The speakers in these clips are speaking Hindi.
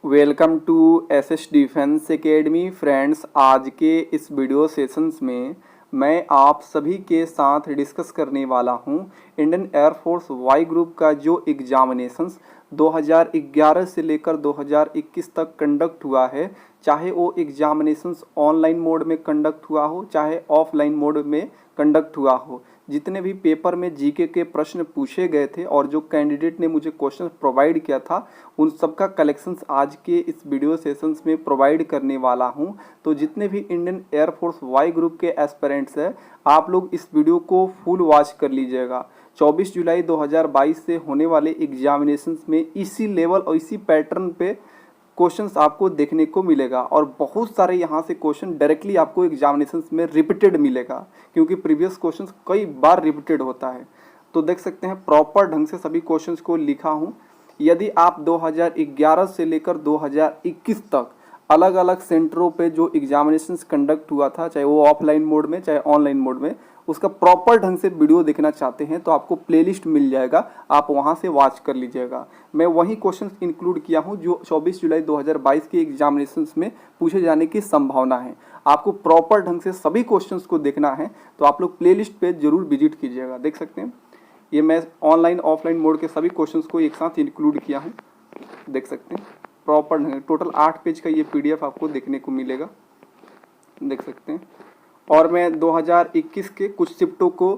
Welcome to SS defence academy friends. आज के इस वीडियो सेशंस में मैं आप सभी के साथ डिस्कस करने वाला हूं इंडियन एयरफोर्स वाई ग्रुप का जो एग्जामिनेशंस 2011 से लेकर 2021 तक कंडक्ट हुआ है, चाहे वो एग्जामिनेशंस ऑनलाइन मोड में कंडक्ट हुआ हो चाहे ऑफलाइन मोड में कंडक्ट हुआ हो। जितने भी पेपर में जीके के प्रश्न पूछे गए थे और जो कैंडिडेट ने मुझे क्वेश्चन प्रोवाइड किया था उन सब का कलेक्शंस आज के इस वीडियो सेशंस में प्रोवाइड करने वाला हूं। तो जितने भी इंडियन एयरफोर्स वाई ग्रुप के एस्पिरेंट्स हैं, आप लोग इस वीडियो को फुल वॉच कर लीजिएगा। 24 जुलाई 2022 से होने वाले एग्जामिनेशंस में इसी लेवल और इसी पैटर्न पे क्वेश्चंस आपको देखने को मिलेगा और बहुत सारे यहाँ से क्वेश्चन डायरेक्टली आपको एग्जामिनेशंस में रिपीटेड मिलेगा, क्योंकि प्रीवियस क्वेश्चंस कई बार रिपीटेड होता है। तो देख सकते हैं प्रॉपर ढंग से सभी क्वेश्चंस को लिखा हूँ। यदि आप 2011 से लेकर 2021 तक अलग अलग सेंटरों पे जो एग्जामिनेशंस कंडक्ट हुआ था, चाहे वो ऑफलाइन मोड में चाहे ऑनलाइन मोड में, उसका प्रॉपर ढंग से वीडियो देखना चाहते हैं तो आपको प्लेलिस्ट मिल जाएगा, आप वहां से वॉच कर लीजिएगा। मैं वही क्वेश्चंस इंक्लूड किया हूं जो 24 जुलाई 2022 के एग्जामिनेशंस में पूछे जाने की संभावना है। आपको प्रॉपर ढंग से सभी क्वेश्चंस को देखना है तो आप लोग प्लेलिस्ट पे जरूर विजिट कीजिएगा। देख सकते हैं ये मैं ऑनलाइन ऑफलाइन मोड के सभी क्वेश्चंस को एक साथ इंक्लूड किया हूँ। देख सकते हैं प्रॉपर टोटल 8 पेज का ये पीडीएफ आपको देखने को मिलेगा, देख सकते हैं। और मैं 2021 के कुछ शिफ्टों को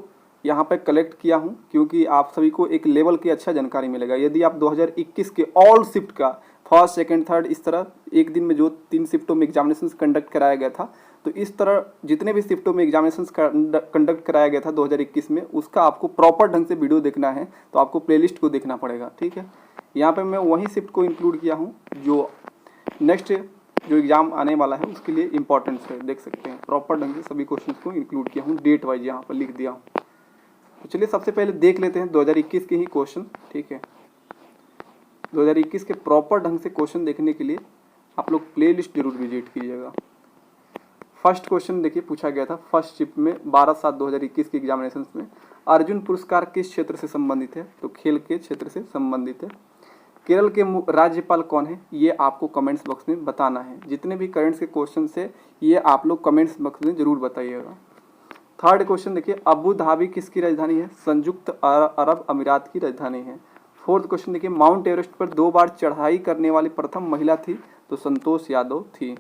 यहाँ पे कलेक्ट किया हूँ क्योंकि आप सभी को एक लेवल की अच्छा जानकारी मिलेगा। यदि आप 2021 के ऑल शिफ्ट का फर्स्ट सेकंड थर्ड इस तरह एक दिन में जो 3 शिफ्टों में एग्जामिनेशन कंडक्ट कराया गया था, तो इस तरह जितने भी शिफ्टों में एग्जामिनेशन कंडक्ट कराया गया था 2021 में, उसका आपको प्रॉपर ढंग से वीडियो देखना है तो आपको प्लेलिस्ट को देखना पड़ेगा। ठीक है, यहाँ पे मैं वही शिफ्ट को इंक्लूड किया हूँ जो नेक्स्ट जो एग्जाम आने वाला है उसके लिए इंपॉर्टेंस है। देख सकते हैं प्रॉपर ढंग से सभी क्वेश्चंस को इंक्लूड किया हूँ, डेट वाइज यहाँ पर लिख दिया हूँ। तो चलिए सबसे पहले देख लेते हैं 2021 के ही क्वेश्चन। ठीक है, 2021 के प्रॉपर ढंग से क्वेश्चन देखने के लिए आप लोग प्ले लिस्ट जरूर विजिट कीजिएगा। फर्स्ट क्वेश्चन देखिए पूछा गया था फर्स्ट शिफ्ट में 12/7/2021 के एग्जामिनेशन में, अर्जुन पुरस्कार किस क्षेत्र से संबंधित है? तो खेल के क्षेत्र से संबंधित है। केरल के राज्यपाल कौन है? ये आपको कमेंट्स बॉक्स में बताना है। जितने भी करंट्स के क्वेश्चन है ये आप लोग कमेंट्स बॉक्स में जरूर बताइएगा। थर्ड क्वेश्चन देखिए अबू धाबी किसकी राजधानी है? संयुक्त अरब अमीरात की राजधानी है। फोर्थ क्वेश्चन देखिए माउंट एवरेस्ट पर 2 बार चढ़ाई करने वाली प्रथम महिला थी? तो संतोष यादव थी।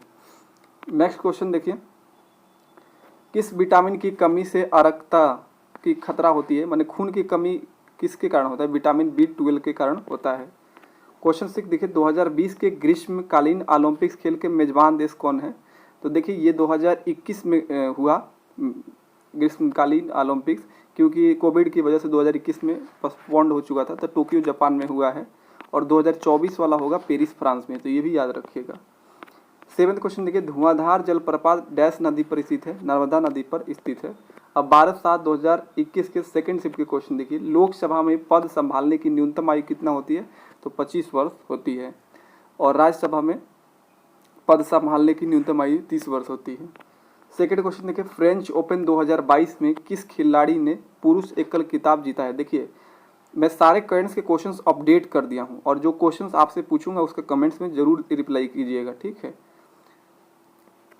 नेक्स्ट क्वेश्चन देखिए किस विटामिन की कमी से अरक्तता की खतरा होती है? माने खून की कमी किसके कारण होता है? विटामिन B12 के कारण होता है। क्वेश्चन 6 देखिए 2020 के ग्रीष्मकालीन ओलंपिक्स खेल के मेजबान देश कौन है? तो देखिए ये 2021 में हुआ ग्रीष्मकालीन ओलंपिक्स, क्योंकि कोविड की वजह से 2021 में पोस्टपोन्ड हो चुका था, तो टोक्यो जापान में हुआ है और 2024 वाला होगा पेरिस फ्रांस में, तो ये भी याद रखिएगा। 7th क्वेश्चन देखिए धुआंधार जलप्रपात डैश नदी पर स्थित है? नर्मदा नदी पर स्थित है। अब 12/7/2021 के सेकंड शिफ्ट के क्वेश्चन देखिए लोकसभा में पद संभालने की न्यूनतम आयु कितना होती है? तो 25 वर्ष होती है और राज्यसभा में पद संभालने की न्यूनतम आयु 30 वर्ष होती है। सेकंड क्वेश्चन देखिए फ्रेंच ओपन 2022 में किस खिलाड़ी ने पुरुष एकल खिताब जीता है? देखिए मैं सारे करंट्स के क्वेश्चंस अपडेट कर दिया हूं और जो क्वेश्चंस आपसे पूछूंगा उसका कमेंट्स में जरूर रिप्लाई कीजिएगा। ठीक है,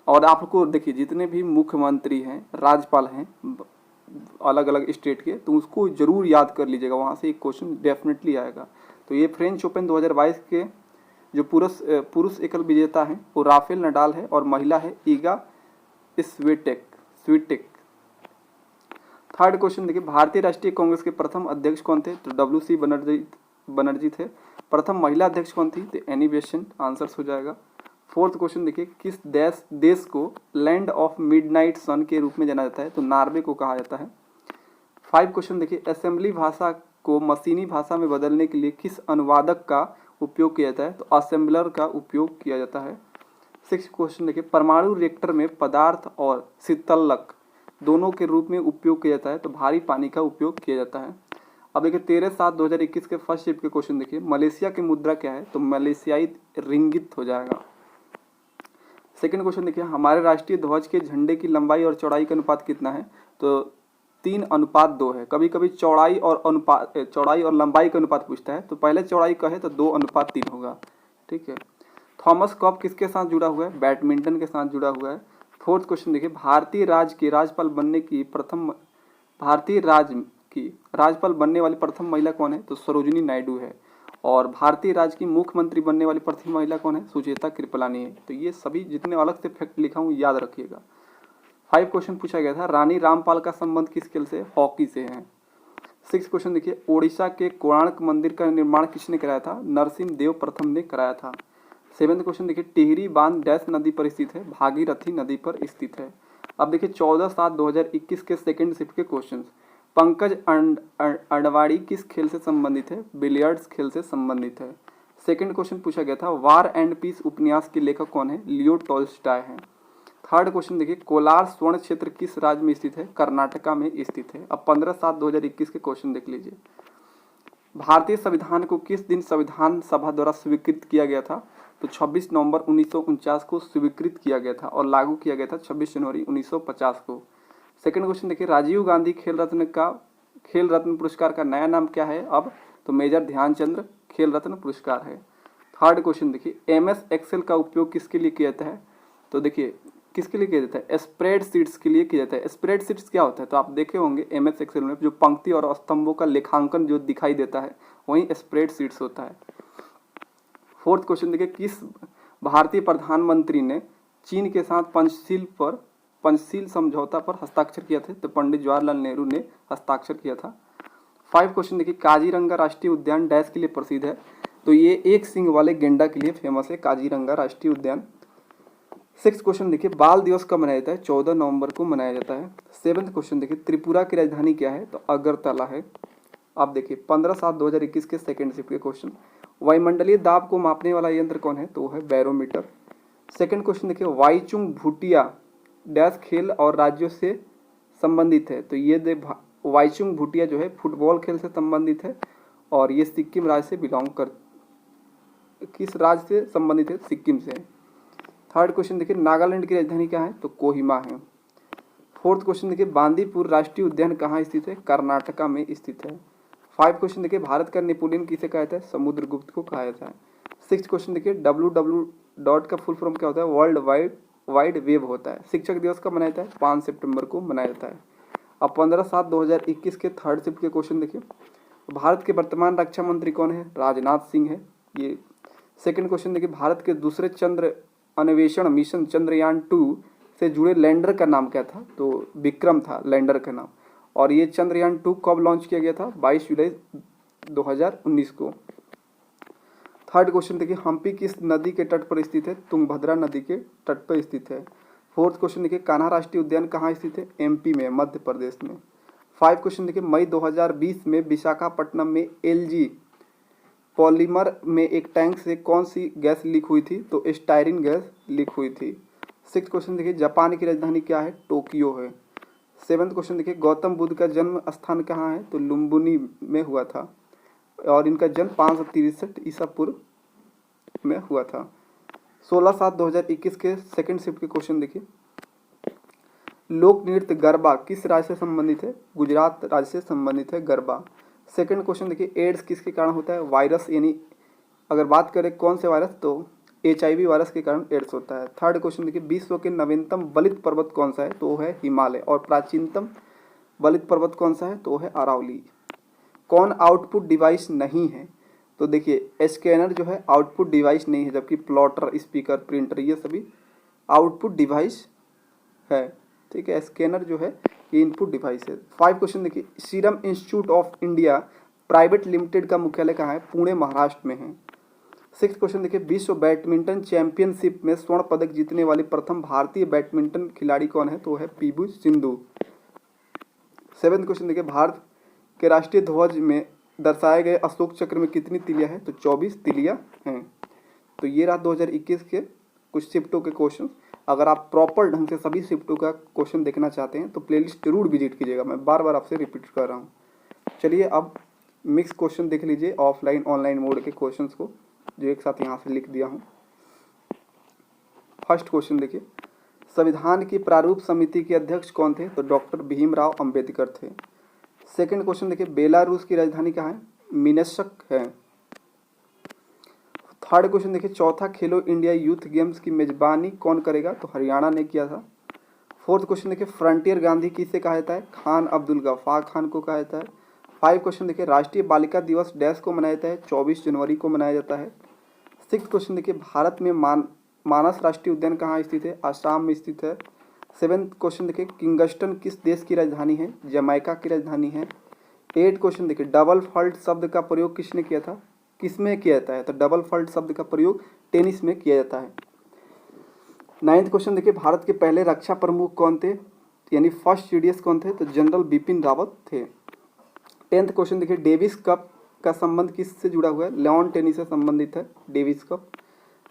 और आपको देखिए जितने भी मुख्यमंत्री हैं राज्यपाल हैं अलग अलग स्टेट के, तो उसको जरूर याद कर लीजिएगा, वहाँ से एक क्वेश्चन डेफिनेटली आएगा। तो ये फ्रेंच ओपन 2022 के जो पुरुष एकल विजेता हैं वो राफेल नडाल है और महिला है ईगा स्वीटेक। थर्ड क्वेश्चन देखिए भारतीय राष्ट्रीय कांग्रेस के प्रथम अध्यक्ष कौन थे? तो WC बनर्जी थे। प्रथम महिला अध्यक्ष कौन थी? तो एनी बेसेंट आंसर्स हो जाएगा। फोर्थ क्वेश्चन देखिए किस देश को लैंड ऑफ मिडनाइट सन के रूप में जाना जाता है? तो नॉर्वे को कहा जाता है। 5 क्वेश्चन देखिए असेंबली भाषा को मशीनी भाषा में बदलने के लिए किस अनुवादक का उपयोग किया जाता है? तो असेंबलर का उपयोग किया जाता है। 6 क्वेश्चन देखिए परमाणु रिएक्टर में पदार्थ और शीतलक दोनों के रूप में उपयोग किया जाता है? तो भारी पानी का उपयोग किया जाता है। अब देखिए 13/7/2021 के फर्स्ट शिफ्ट के क्वेश्चन देखिए मलेशिया की मुद्रा क्या है? तो मलेशियाई रिंगित हो जाएगा। सेकंड क्वेश्चन देखिए हमारे राष्ट्रीय ध्वज के झंडे की लंबाई और चौड़ाई का अनुपात कितना है? तो 3:2 है। कभी कभी चौड़ाई और लंबाई का अनुपात पूछता है, तो पहले चौड़ाई का है तो 2:3 होगा। ठीक है, थॉमस कप किसके साथ जुड़ा हुआ है? बैडमिंटन के साथ जुड़ा हुआ है। फोर्थ क्वेश्चन देखिए, भारतीय राज्य की राज्यपाल बनने की प्रथम भारतीय राज्य की राज्यपाल बनने वाली प्रथम महिला कौन है? तो सरोजिनी नायडू है। और भारतीय राज्य की मुख्यमंत्री बनने वाली प्रथम महिला कौन है? सुचेता कृपलानी है। तो ये सभी जितने अलग से फैक्ट लिखा हूँ याद रखिएगा। 5 क्वेश्चन पूछा गया था, रानी रामपाल का संबंध किस खेल से? हॉकी से है। 6 क्वेश्चन देखिए, ओडिशा के कोणार्क मंदिर का निर्माण किसने कराया था? नरसिंह देव प्रथम ने कराया था। 7 क्वेश्चन देखिए, टिहरी बांध डैश नदी पर स्थित है? भागीरथी नदी पर स्थित है। अब देखिए 14/7/2021 के सेकंड शिफ्ट के क्वेश्चन। पंकज अडवाणी किस खेल से संबंधित है? बिलियर्ड्स खेल से संबंधित है। सेकंड क्वेश्चन पूछा गया था, वार एंड पीस उपन्यास के लेखक कौन है? लियो टॉल्स्टॉय है। थर्ड क्वेश्चन देखिए, कोलार स्वर्ण क्षेत्र किस राज्य में स्थित है? कर्नाटका में स्थित है। अब 15/7/2021 के क्वेश्चन देख लीजिए। भारतीय संविधान को किस दिन संविधान सभा द्वारा स्वीकृत किया गया था? तो 26 नवंबर 1949 को स्वीकृत किया गया था और लागू किया गया था 26 जनवरी 1950 को। सेकंड क्वेश्चन देखिए, राजीव गांधी खेल रत्न पुरस्कार का नया नाम क्या है अब? तो मेजर ध्यानचंद खेल रत्न पुरस्कार है। थर्ड क्वेश्चन देखिए, MS एक्सेल का उपयोग किसके लिए किया जाता है? तो देखिए किसके लिए किया जाता है? स्प्रेडशीट्स के लिए किया जाता है। स्प्रेडशीट्स क्या होता है? तो आप देखे होंगे MS एक्सेल में जो पंक्ति और स्तंभों का लेखांकन जो दिखाई देता है वही स्प्रेडशीट्स होता है। फोर्थ क्वेश्चन देखिए, किस भारतीय प्रधानमंत्री ने चीन के साथ पंचशील समझौता पर हस्ताक्षर किया था? तो पंडित जवाहरलाल नेहरू ने हस्ताक्षर किया था। 5 क्वेश्चन देखिए, काजीरंगा राष्ट्रीय उद्यान डैश के लिए प्रसिद्ध है? तो ये एक सींग वाले गेंडा के लिए फेमस है काजीरंगा राष्ट्रीय उद्यान। 6 क्वेश्चन देखिए, बाल दिवस कब मनाया जाता है? 14 नवंबर को मनाया जाता है। 7 क्वेश्चन देखिए, त्रिपुरा की राजधानी क्या है? तो अगरतला है। आप देखिए 15/7/2021 के सेकंड शिफ्ट के क्वेश्चन। वायुमंडलीय दाब को मापने वाला यंत्र कौन है? तो वो है बैरोमीटर। सेकंड क्वेश्चन देखिए, वाईचुंग भूटिया डैश खेल और राज्यों से संबंधित है? तो ये वाईचुंग भूटिया जो है फुटबॉल खेल से संबंधित है और ये सिक्किम राज्य से बिलोंग कर किस राज्य से संबंधित है? सिक्किम से। थर्ड क्वेश्चन देखिए, नागालैंड की राजधानी क्या है? तो कोहिमा है। फोर्थ क्वेश्चन देखिए, बांदीपुर राष्ट्रीय उद्यान कहाँ स्थित है? कर्नाटका में स्थित है। 5 क्वेश्चन देखिए, भारत का नेपोलियन किसे कहा जाता है? समुद्रगुप्त को कहा जाता है। 6 क्वेश्चन देखिए, WWW का फुल फॉर्म क्या होता है? वर्ल्ड वाइड वेब होता है। शिक्षक दिवस कब मनाया जाता है? 5 सितंबर को मनाया जाता है। अब 15/7/2021 के थर्ड शिफ्ट के क्वेश्चन देखिए, भारत के वर्तमान रक्षा मंत्री कौन है? राजनाथ सिंह है। ये सेकंड क्वेश्चन देखिए, भारत के दूसरे चंद्र अन्वेषण मिशन चंद्रयान-2 से जुड़े लैंडर का नाम क्या था? तो विक्रम था लैंडर का नाम। और ये चंद्रयान-2 कब लॉन्च किया गया था? 22 जुलाई 2019 को। थर्ड क्वेश्चन देखिए, हम्पी किस नदी के तट पर स्थित है? तुंगभद्रा नदी के तट पर स्थित है। फोर्थ क्वेश्चन देखिए, कान्हा राष्ट्रीय उद्यान कहाँ स्थित है? MP में, मध्य प्रदेश में। 5 क्वेश्चन देखिए, मई 2020 में विशाखापट्टनम में LG पॉलीमर में एक टैंक से कौन सी गैस लीक हुई थी? तो स्टायरिन गैस लीक हुई थी। 6 क्वेश्चन देखिए, जापान की राजधानी क्या है? टोक्यो है। 7 क्वेश्चन देखिए, गौतम बुद्ध का जन्म स्थान कहाँ है? तो लुम्बिनी में हुआ था और इनका जन्म 563 ईसा पूर्व में हुआ था। 16/7/2021 के सेकंड शिफ्ट के क्वेश्चन देखिए, लोक नृत्य गरबा किस राज्य से संबंधित है? गुजरात राज्य से संबंधित है गरबा। सेकंड क्वेश्चन देखिए, एड्स किसके कारण होता है? वायरस, यानी अगर बात करें कौन से वायरस, तो HIV वायरस के कारण एड्स होता है। थर्ड क्वेश्चन देखिए, विश्व के नवीनतम बलित पर्वत कौन सा है? तो वो है हिमालय। और प्राचीनतम बलित पर्वत कौन सा है? तो वो है अरावली। कौन आउटपुट डिवाइस नहीं है? तो देखिए स्कैनर जो है आउटपुट डिवाइस नहीं है, जबकि प्लॉटर, स्पीकर, प्रिंटर ये सभी आउटपुट डिवाइस है। ठीक है, स्कैनर जो है ये इनपुट डिवाइस है। 5 क्वेश्चन देखिए, serum institute of India private limited का मुख्यालय कहाँ है? पुणे महाराष्ट्र में है। 6 क्वेश्चन देखिए, विश्व बैडमिंटन चैंपियनशिप में स्वर्ण पदक जीतने वाली प्रथम भारतीय बैडमिंटन खिलाड़ी कौन है? तो वो है PV सिंधु। 7 क्वेश्चन देखिए, भारत के राष्ट्रीय ध्वज में दर्शाए गए अशोक चक्र में कितनी तिलियां हैं? तो 24 तिलियां हैं। तो ये रहा 2021 के कुछ शिफ्टों के क्वेश्चन। अगर आप प्रॉपर ढंग से सभी शिफ्टों का क्वेश्चन देखना चाहते हैं तो प्लेलिस्ट जरूर विजिट कीजिएगा, मैं बार बार आपसे रिपीट कर रहा हूँ। चलिए अब मिक्स क्वेश्चन देख लीजिए, ऑफलाइन ऑनलाइन मोड के क्वेश्चंस को जो एक साथ यहाँ से लिख दिया हूँ। फर्स्ट क्वेश्चन देखिए, संविधान की प्रारूप समिति के अध्यक्ष कौन थे? तो डॉक्टर भीमराव अंबेडकर थे। सेकंड क्वेश्चन देखिए, बेलारूस की राजधानी कहाँ है? मिन्स्क है। थर्ड क्वेश्चन देखिए, चौथा खेलो इंडिया यूथ गेम्स की मेजबानी कौन करेगा? तो हरियाणा ने किया था। फोर्थ क्वेश्चन देखिए, फ्रंटियर गांधी किसे कहा जाता है? खान अब्दुल गफ्फार खान को कहा जाता है। 5 क्वेश्चन देखिए, राष्ट्रीय बालिका दिवस डैश को मनाया जाता है? 24 जनवरी को मनाया जाता है। 6 क्वेश्चन देखिए, भारत में मानस राष्ट्रीय उद्यान कहाँ स्थित है? आसाम में स्थित है। 7th क्वेश्चन देखिए, किंगस्टन किस देश की राजधानी है? जमैका की राजधानी है। 8 क्वेश्चन देखिए, डबल फॉल्ट शब्द का प्रयोग किसने किया था? किसमें किया जाता है? तो डबल फॉल्ट शब्द का प्रयोग टेनिस में किया जाता है। 9th क्वेश्चन देखिए, भारत के पहले रक्षा प्रमुख कौन थे? यानी फर्स्ट सीडीएस कौन थे? तो जनरल बिपिन रावत थे। 10th क्वेश्चन देखिए, डेविस कप का संबंध किससे जुड़ा हुआ है? लॉन टेनिस से संबंधित है डेविस कप।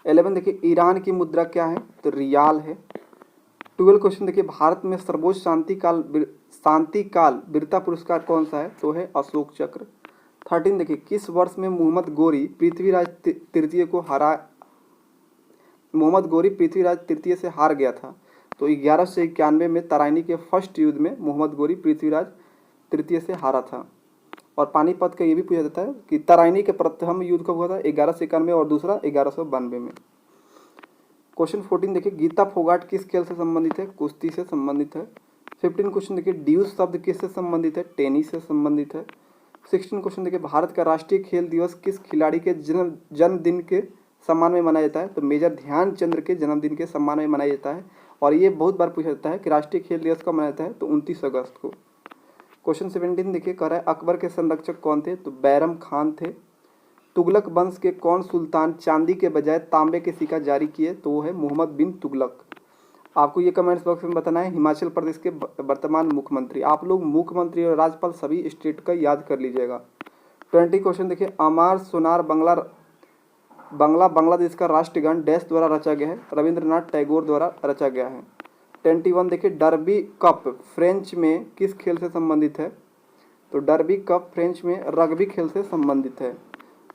11 देखिए, ईरान की मुद्रा क्या है? तो रियाल है। 12 क्वेश्चन देखिए, भारत में सर्वोच्च शांतिकाल वीरता पुरस्कार कौन सा है? तो है अशोक चक्र। 13 देखिए, किस वर्ष में मोहम्मद गोरी पृथ्वीराज तृतीय से हार गया था? तो 1191 में तराइनी के फर्स्ट युद्ध में मोहम्मद गोरी पृथ्वीराज तृतीय से हारा था। और पानीपत का ये भी पूछा जाता है कि तराइनी के प्रथम युद्ध कब हुआ था? 1191 और दूसरा 1192 में। क्वेश्चन 14 देखिए, गीता फोगाट किस खेल से संबंधित है? कुश्ती से संबंधित है। 15 क्वेश्चन देखिए, ड्यूस शब्द किससे संबंधित है? टेनिस से संबंधित है। 16 क्वेश्चन देखिए, भारत का राष्ट्रीय खेल दिवस किस खिलाड़ी के जन्मदिन के सम्मान में मनाया जाता है? तो मेजर ध्यानचंद्र के जन्मदिन के सम्मान में मनाया जाता है। और ये बहुत बार पूछा जाता है कि राष्ट्रीय खेल दिवस कब मनाया जाता है? तो 29 अगस्त को। क्वेश्चन 17 देखिए, कह रहा है अकबर के संरक्षक कौन थे? तो बैरम खान थे। तुगलक वंश के कौन सुल्तान चांदी के बजाय तांबे के सिक्का जारी किए? तो वो है मोहम्मद बिन तुगलक। आपको ये कमेंट्स बॉक्स में बताना है हिमाचल प्रदेश के वर्तमान मुख्यमंत्री। आप लोग मुख्यमंत्री और राज्यपाल सभी स्टेट का याद कर लीजिएगा। 20 क्वेश्चन देखिए, अमार सोनार बांग्लादेश का राष्ट्रगान डैश द्वारा रचा गया है? रविंद्रनाथ टैगोर द्वारा रचा गया है। 21 देखिए, डर्बी कप फ्रेंच में किस खेल से संबंधित है? तो डर्बी कप फ्रेंच में रग्बी खेल से संबंधित है।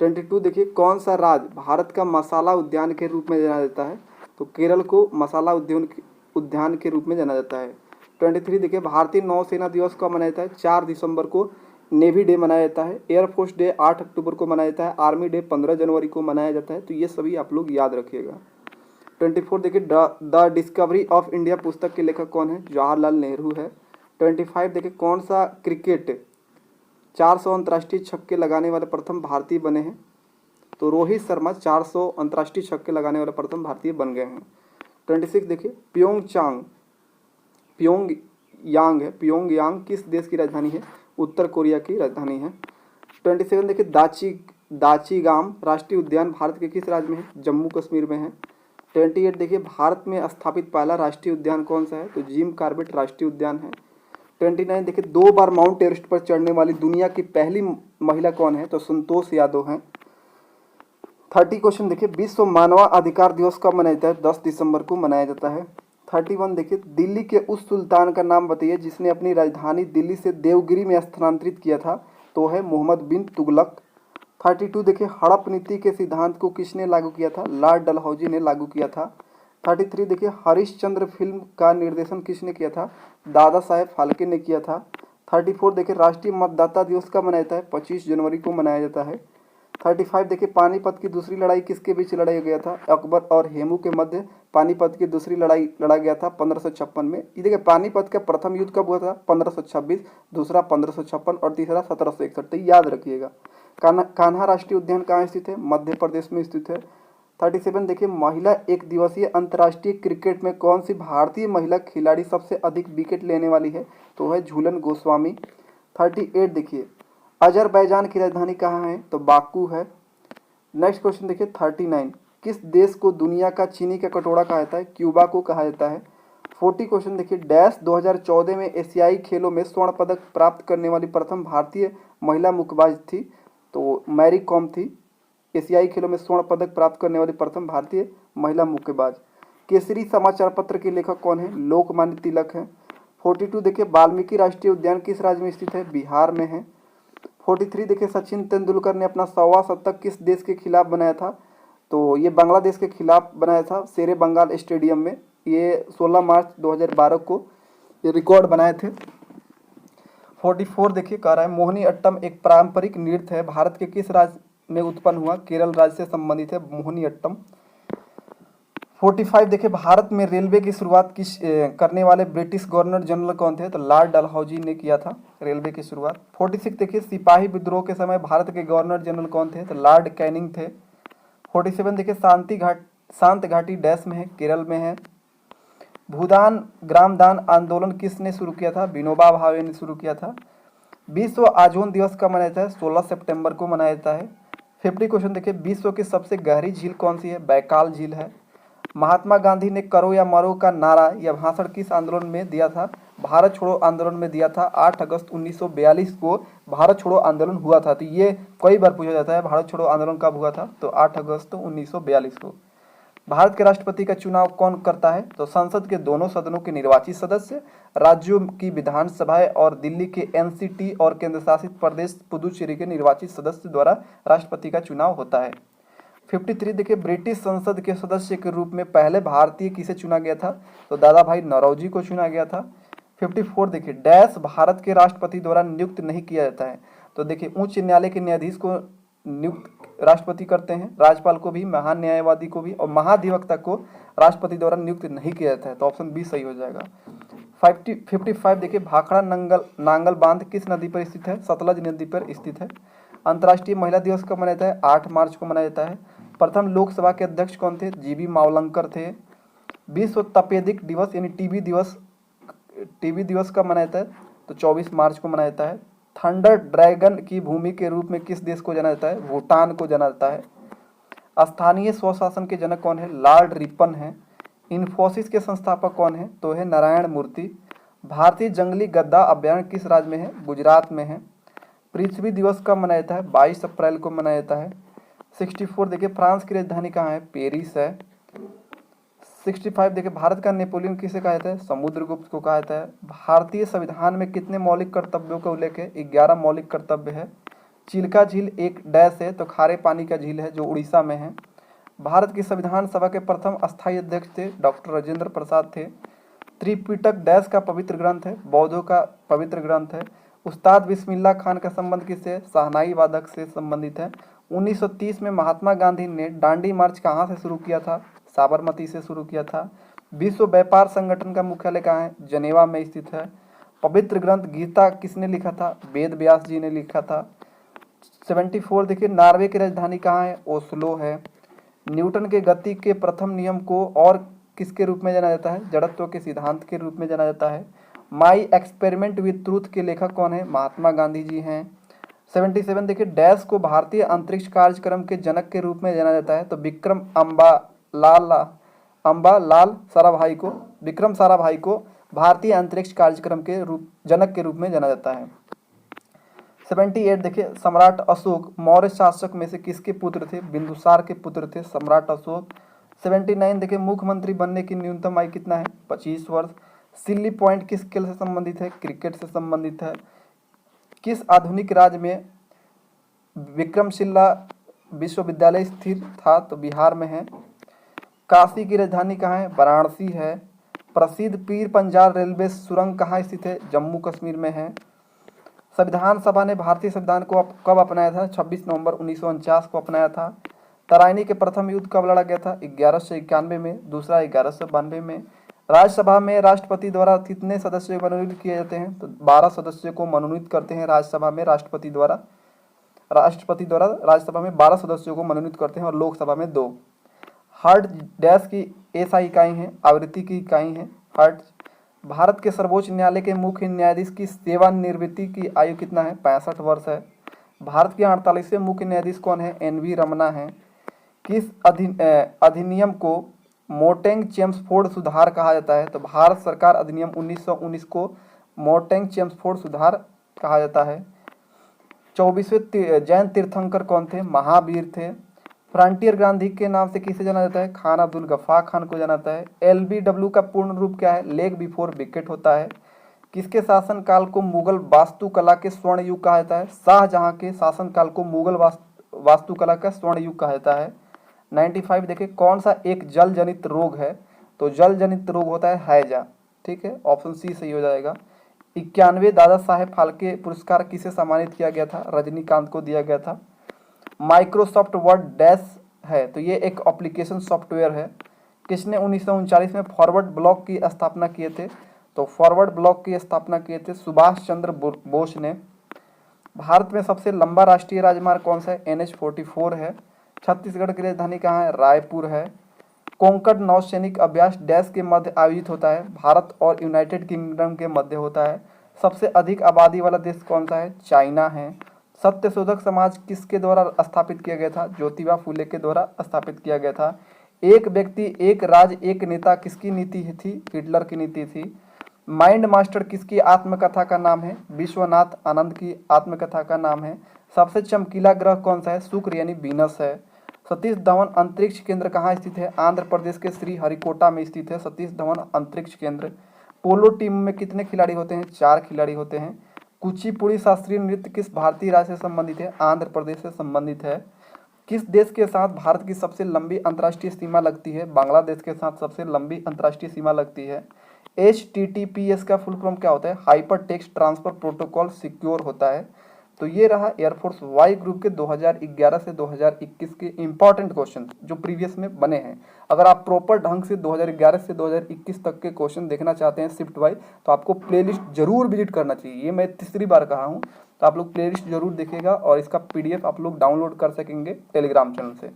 22 देखिए, कौन सा राज्य भारत का मसाला उद्यान के रूप में जाना जाता है? तो केरल को मसाला उद्यान के रूप में जाना जाता है। 23 देखिए, भारतीय नौसेना दिवस कब मनाया जाता है? 4 दिसंबर को नेवी डे मनाया जाता है। एयरफोर्स डे 8 अक्टूबर को मनाया जाता है। आर्मी डे 15 जनवरी को मनाया जाता है। तो ये सभी आप लोग याद रखिएगा। 24 देखिए, द डिस्कवरी ऑफ इंडिया पुस्तक के लेखक कौन है? जवाहरलाल नेहरू है। 25 देखिए, कौन सा क्रिकेट 400 अंतर्राष्ट्रीय छक्के लगाने वाले प्रथम भारतीय बने हैं? तो रोहित शर्मा 400 अंतर्राष्ट्रीय छक्के लगाने वाले प्रथम भारतीय बन गए हैं। 26 देखिए, प्योंगयांग किस देश की राजधानी है? उत्तर कोरिया की राजधानी है। 27 देखिए, दाचीगाम राष्ट्रीय उद्यान भारत के किस राज्य में है? जम्मू कश्मीर में है। 28 देखिए, भारत में स्थापित पहला राष्ट्रीय उद्यान कौन सा है? तो जिम कॉर्बेट राष्ट्रीय उद्यान है। 29 देखिए, 2 बार माउंट एवरेस्ट पर चढ़ने वाली दुनिया की पहली महिला कौन है? तो संतोष यादव हैं। 30 क्वेश्चन देखिए, विश्व मानवाधिकार दिवस कब मनाया जाता है? 10 दिसंबर को मनाया जाता है। 31 देखिए, दिल्ली के उस सुल्तान का नाम बताइए जिसने अपनी राजधानी दिल्ली से देवगिरी में स्थानांतरित किया था? तो है मोहम्मद बिन तुगलक। 32 देखिए, हड़प नीति के सिद्धांत को किसने लागू किया था? लॉर्ड डलहौजी ने लागू किया था। 33 देखिए, हरिश्चंद्र फिल्म का निर्देशन किसने किया था? दादा साहेब फाल्के ने किया था। 34 देखिए, राष्ट्रीय मतदाता दिवस कब मनाया जाता है? 25 जनवरी को मनाया जाता है। 35 देखिए, पानीपत की दूसरी लड़ाई किसके बीच लड़ाया गया था? अकबर और हेमू के मध्य पानीपत की दूसरी लड़ाई लड़ा गया था 1556 में। ये देखिए, पानीपत का प्रथम युद्ध कब हुआ था? 1526, दूसरा 1556 और तीसरा 1761। तो याद रखिएगा। कान्हा राष्ट्रीय उद्यान कहाँ स्थित है? मध्य प्रदेश में स्थित है। 37 देखिए, महिला एक दिवसीय अंतर्राष्ट्रीय क्रिकेट में कौन सी भारतीय महिला खिलाड़ी सबसे अधिक विकेट लेने वाली है? तो है झूलन गोस्वामी। 38 देखिए, अजरबैजान की राजधानी कहाँ है? तो बाकू है। नेक्स्ट क्वेश्चन देखिए, 39 किस देश को दुनिया का चीनी का कटोरा कहा जाता है? क्यूबा को कहा जाता है। 40 क्वेश्चन देखिए, डैश 2014 में एशियाई खेलों में स्वर्ण पदक प्राप्त करने वाली प्रथम भारतीय महिला मुक्केबाज थी? तो मैरी कॉम थी। एशियाई खेलों में स्वर्ण पदक प्राप्त करने वाली प्रथम भारतीय महिला मुक्केबाज। केसरी समाचार पत्र के लेखक कौन है? लोकमान्य तिलक है। 42 देखिए, वाल्मीकि राष्ट्रीय उद्यान किस राज्य में स्थित है? बिहार में है। 43 देखिए, सचिन तेंदुलकर ने अपना 100वां शतक किस देश के खिलाफ बनाया था? तो ये बांग्लादेश के खिलाफ बनाया था शेरे बंगाल स्टेडियम में। ये 16 मार्च 2012 को ये रिकॉर्ड बनाए थे। 44 देखिए, कह रहा है मोहिनी अट्टम एक पारंपरिक नृत्य है, भारत के किस राज्य में उत्पन्न हुआ, केरल राज्य से संबंधित है, मोहिनीअट्टम। 45 देखिए भारत में रेलवे की शुरुआत करने वाले ब्रिटिश गवर्नर जनरल कौन थे? तो लॉर्ड डलहौजी ने किया था रेलवे की शुरुआत। 46 देखिए सिपाही विद्रोह के समय भारत के गवर्नर जनरल कौन थे? तो लॉर्ड कैनिंग थे। 47 देखिए शांत घाटी डैश में है? केरल में है। भूदान ग्रामदान आंदोलन किसने शुरू किया था? विनोबा भावे ने शुरू किया था। विश्व ओजोन दिवस कब मनाया जाता है? 16 सितंबर को मनाया जाता है। 50 क्वेश्चन देखिए विश्व की सबसे गहरी झील कौन सी है? बैकाल झील है। महात्मा गांधी ने करो या मरो का नारा या भाषण किस आंदोलन में दिया था? भारत छोड़ो आंदोलन में दिया था। 8 अगस्त 1942 को भारत छोड़ो आंदोलन हुआ था। तो ये कई बार पूछा जाता है भारत छोड़ो आंदोलन कब हुआ था? तो 8 अगस्त 1942 को। भारत के राष्ट्रपति का चुनाव कौन करता है? तो संसद के दोनों सदनों के निर्वाचित सदस्य, राज्यों की विधानसभाएं और दिल्ली के एनसीटी और केंद्र शासित प्रदेश पुदुचेरी के निर्वाचित सदस्य द्वारा राष्ट्रपति का चुनाव होता है। 53 देखिए ब्रिटिश संसद के सदस्य के रूप में पहले भारतीय किसे चुना गया था? तो दादा भाई नौरोजी को चुना गया था। 54 देखिए डैश भारत के राष्ट्रपति द्वारा नियुक्त नहीं किया जाता है। तो देखिए उच्च न्यायालय के न्यायाधीश को नियुक्त राष्ट्रपति करते हैं, राज्यपाल को भी, महान न्यायवादी को भी, और महाधिवक्ता को राष्ट्रपति द्वारा नियुक्त नहीं किया जाता है। तो ऑप्शन बी सही हो जाएगा। 55 देखिए भाखड़ा नांगल बांध किस नदी पर स्थित है? सतलज नदी पर स्थित है। अंतर्राष्ट्रीय महिला दिवस कब मनाया जाता है? 8 मार्च को मनाया जाता है। प्रथम लोकसभा के अध्यक्ष कौन थे? जीबी मावलंकर थे। विश्व तपेदिक दिवस यानी टीबी दिवस कब मनाया जाता है? तो 24 मार्च को मनाया जाता है। थंडर ड्रैगन की भूमि के रूप में किस देश को जाना जाता है? भूटान को जाना जाता है। स्थानीय स्वशासन के जनक कौन है? लॉर्ड रिपन है। इन्फोसिस के संस्थापक कौन है? तो है नारायण मूर्ति। भारतीय जंगली गद्दा अभ्यारण्य किस राज्य में है? गुजरात में है। पृथ्वी दिवस कब मनाया जाता है? 22 अप्रैल को मनाया जाता है। 64 देखिए फ्रांस की राजधानी कहाँ है? पेरिस है। 65 देखिए भारत का नेपोलियन किसे कहा जाता है? समुद्रगुप्त को कहा जाता है। भारतीय संविधान में कितने मौलिक कर्तव्यों का उल्लेख है? 11 मौलिक कर्तव्य है। चिल्का झील एक डैश है? तो खारे पानी का झील है जो उड़ीसा में है। भारत की संविधान सभा के प्रथम अस्थायी अध्यक्ष थे डॉक्टर राजेंद्र प्रसाद थे। त्रिपिटक डैश का पवित्र ग्रंथ है? बौद्धों का पवित्र ग्रंथ है। उस्ताद बिस्मिल्लाह खान का संबंध किससे? शहनाई वादक से संबंधित है। 1930 में महात्मा गांधी ने दांडी मार्च कहाँ से शुरू किया था? साबरमती से शुरू किया था। विश्व व्यापार संगठन का मुख्यालय कहाँ है? जनेवा में स्थित है। पवित्र ग्रंथ गीता किसने लिखा था? वेद व्यास जी ने लिखा था। 74 देखिए नॉर्वे की राजधानी कहाँ है? ओस्लो है। न्यूटन के गति के प्रथम नियम को और किसके रूप में जाना जाता है? जड़त्व के सिद्धांत के रूप में जाना जाता है। माई एक्सपेरिमेंट विद ट्रूथ के लेखक कौन है? महात्मा गांधी जी हैं। 77 देखिए डैश को भारतीय अंतरिक्ष कार्यक्रम के जनक के रूप में जाना जाता है? तो विक्रम साराभाई को भारतीय अंतरिक्ष कार्यक्रम के जनक के रूप में जाना जाता है। 78 देखिए सम्राट अशोक मौर्य शासक में से किसके पुत्र थे? बिंदुसार के पुत्र थे सम्राट अशोक। 79 देखिए मुख्यमंत्री बनने की न्यूनतम आयु कितना है? 25 वर्ष। सिल्ली पॉइंट किस खेल से संबंधित है? क्रिकेट से संबंधित है। किस आधुनिक राज्य में विक्रमशिला विश्वविद्यालय स्थित था? तो बिहार में है। काशी की राजधानी कहाँ है? वाराणसी है। प्रसिद्ध पीर पंजाल रेलवे सुरंग कहाँ स्थित है? जम्मू कश्मीर में है। संविधान सभा ने भारतीय संविधान को कब अपनाया था? 26 नवंबर 1949 को अपनाया था। तराइनी के प्रथम युद्ध कब लड़ा गया था? 1191 में, दूसरा 1192 में। राज्यसभा में राष्ट्रपति द्वारा कितने सदस्यों को मनोनीत किए जाते हैं? तो 12 सदस्यों को मनोनीत करते हैं राज्यसभा में राष्ट्रपति द्वारा राज्यसभा में 12 सदस्यों को मनोनीत करते हैं और लोकसभा में 2। हर्ट्ज डैश की एसआई इकाई है? आवृत्ति की इकाई है हर्ट्ज। भारत के सर्वोच्च न्यायालय के मुख्य न्यायाधीश की सेवानिवृत्ति की आयु कितना है? 65 वर्ष है। भारत के 48वें मुख्य न्यायाधीश कौन है? एनवी रमना है। किस अधिनियम को मोटेंग चेम्सफोर्ड सुधार कहा जाता है? तो भारत सरकार अधिनियम 1919 को मोटेंग चेम्सफोर्ड सुधार कहा जाता है। 24वें जैन तीर्थंकर कौन थे? महावीर थे। फ्रंटियर गांधी के नाम से किसे जाना जाता है? खान अब्दुल गफ्फार खान को जाना जाता है। LBW का पूर्ण रूप क्या है? लेग बिफोर विकेट होता है। किसके शासनकाल को मुगल वास्तुकला के स्वर्ण युग कहा जाता है? शाहजहां के शासनकाल को मुगल वास्तुकला का स्वर्ण युग कहा जाता है। 95 देखिए कौन सा एक जल जनित रोग है? तो जल जनित रोग होता है हैजा। ठीक है, ऑप्शन सी सही हो जाएगा। 91 दादा साहेब फाल्के पुरस्कार किसे सम्मानित किया गया था? रजनीकांत को दिया गया था। माइक्रोसॉफ्ट वर्ड डैश है, तो ये एक एप्लीकेशन सॉफ्टवेयर है। किसने 1939 में फॉरवर्ड ब्लॉक की स्थापना किए थे? तो फॉरवर्ड ब्लॉक की स्थापना किए थे सुभाष चंद्र बोस ने। भारत में सबसे लंबा राष्ट्रीय राजमार्ग कौन सा है? NH-44 है। छत्तीसगढ़ की राजधानी कहाँ है? रायपुर है। कोंकण नौसैनिक अभ्यास डैश के मध्य आयोजित होता है? भारत और यूनाइटेड किंगडम के मध्य होता है। सबसे अधिक आबादी वाला देश कौन सा है? चाइना है। सत्यशोधक समाज किसके द्वारा स्थापित किया गया था? ज्योतिबा फुले के द्वारा स्थापित किया गया था। एक व्यक्ति एक राज एक नेता किसकी नीति थी? हिटलर की नीति थी। माइंड मास्टर किसकी आत्मकथा का नाम है? विश्वनाथ आनंद की आत्मकथा का नाम है। सबसे चमकीला ग्रह कौन सा है? शुक्र यानी वीनस है। सतीश धवन अंतरिक्ष केंद्र कहाँ स्थित है? आंध्र प्रदेश के श्रीहरिकोटा में स्थित है सतीश धवन अंतरिक्ष केंद्र। पोलो टीम में कितने खिलाड़ी होते हैं? 4 खिलाड़ी होते हैं। कुचिपुड़ी शास्त्रीय नृत्य किस भारतीय राज्य से संबंधित है? आंध्र प्रदेश से संबंधित है। किस देश के साथ भारत की सबसे लंबी अंतर्राष्ट्रीय सीमा लगती है? बांग्लादेश के साथ सबसे लंबी अंतर्राष्ट्रीय सीमा लगती है। HTTPS का फुल फॉर्म क्या होता है? Hyper text transfer protocol secure होता है। तो ये रहा एयरफोर्स वाई ग्रुप के 2011 से 2021 के इंपॉर्टेंट क्वेश्चन जो प्रीवियस में बने हैं। अगर आप प्रॉपर ढंग से 2011 से 2021 तक के क्वेश्चन देखना चाहते हैं शिफ्ट वाइज, तो आपको प्लेलिस्ट जरूर विजिट करना चाहिए। ये मैं तीसरी बार कहा हूँ, तो आप लोग प्लेलिस्ट जरूर देखिएगा और इसका PDF आप लोग डाउनलोड कर सकेंगे टेलीग्राम चैनल से।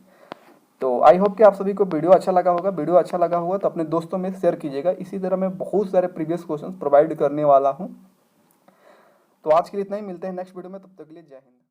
तो आई होप कि आप सभी को वीडियो अच्छा लगा होगा। वीडियो अच्छा लगा होगा तो अपने दोस्तों में शेयर कीजिएगा। इसी तरह मैं बहुत सारे प्रीवियस क्वेश्चन प्रोवाइड करने वाला हूँ। तो आज के लिए इतना ही, मिलते हैं नेक्स्ट वीडियो में, तब तक के लिए जय हिंद।